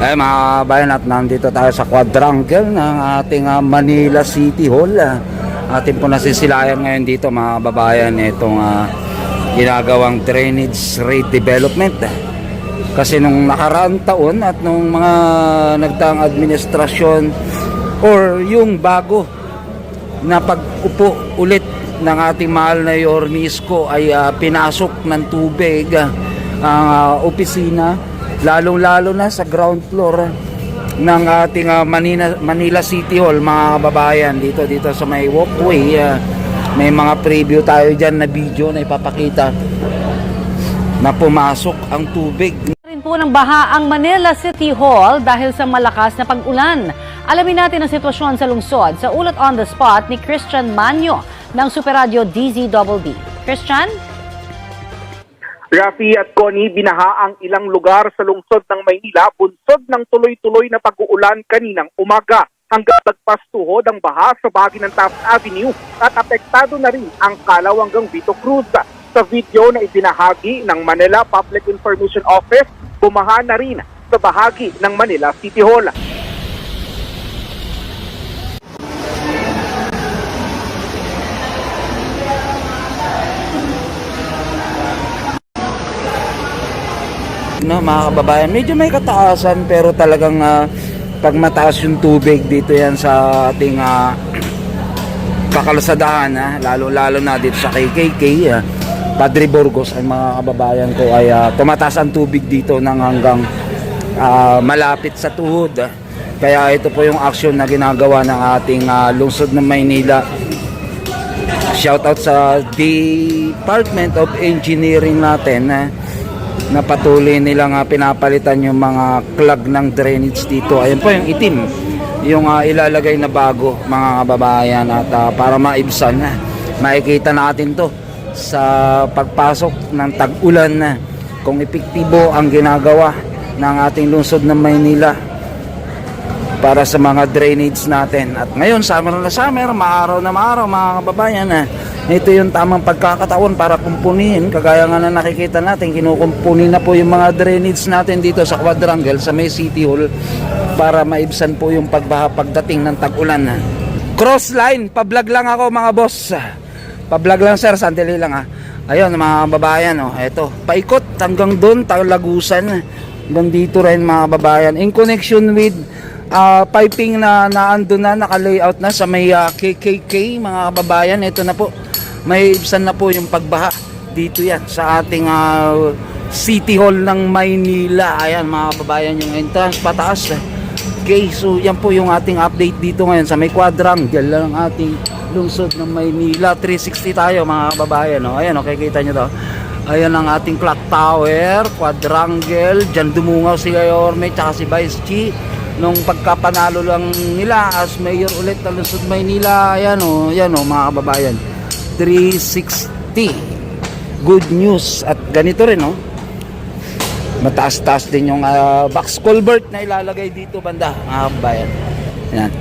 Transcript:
Ay mga kabayan, at nandito tayo sa quadrangle ng ating Manila City Hall. Atin po nasisilayan ngayon dito mga kababayan itong ginagawang drainage rate development. Kasi nung nakaraang taon at nung mga nagdaang administrasyon or yung bago na pag-upo ulit ng ating mahal na Yormisco ay pinasok ng tubig ang opisina, lalong-lalo na sa ground floor ng ating Manila City Hall mga kababayan. Dito sa may walkway, may mga preview tayo dyan na video na ipapakita na pumasok ang tubig. Rin po ng baha ang Manila City Hall dahil sa malakas na pag-ulan. Alamin natin ang sitwasyon sa lungsod sa ulat on the spot ni Christian Manyo ng Super Radio DZBB. Christian? Rafi at Connie, binaha ang ilang lugar sa lungsod ng Maynila bunsod ng tuloy-tuloy na pag-uulan kaninang umaga. Hanggang nagpastuhod ang baha sa bahagi ng Taft Avenue at apektado na rin ang Calaw hanggang Vito Cruz. Sa video na ibinahagi ng Manila Public Information Office, bumaha na rin sa bahagi ng Manila City Hall. No, mga kababayan, medyo may kataasan pero talagang pag mataas yung tubig dito yan sa ating kakalsadahan, lalo na dito sa KKK, Padre Burgos, ay mga kababayan ko ay tumataas ang tubig dito ng hanggang malapit sa tuhod. Kaya ito po yung action na ginagawa ng ating lungsod ng Maynila. Shout out sa Department of Engineering natin na patuloy nilang pinapalitan yung mga clog ng drainage dito. Ayun po yung itim, yung ilalagay na bago mga kababayan, at para maibsan makikita natin to sa pagpasok ng tag-ulan kung epektibo ang ginagawa ng ating lungsod ng Maynila para sa mga drainage natin. At ngayon, summer na summer, maaraw na maaraw mga kababayan, ito yung tamang pagkakataon para kumpunihin. Kagaya nga na nakikita natin, kinukumpuni na po yung mga drainage natin dito sa quadrangle sa may City Hall para maibsan po yung pagbaha pagdating ng tag-ulan. Cross line, pa-vlog lang ako mga boss. Pa-vlog lang sir, sandali lang Ayun mga kababayan, eto, paikot hanggang doon, Lagusan, hanggang dito rin mga kababayan. In connection with piping na naandun na, naka-layout na sa may KKK mga kababayan. Ito na po, may ibsan na po yung pagbaha dito yan sa ating City Hall ng Maynila. Ayan mga kababayan, yung entrance pataas. Okay, so yan po yung ating update dito ngayon sa may quadrangle ng ating lungsod ng Maynila. 360 tayo mga kababayan. Ayan, kita nyo to. Ayan ang ating clock tower, quadrangle. Diyan dumungaw si Yorme tsaka si Vice G nung pagkapanalo lang nila as mayor ulit ng lungsod Maynila. Ayan mga kababayan, 360. Good news. At ganito rin mataas-taas din yung box culvert na ilalagay dito banda mga kababayan. Ayan.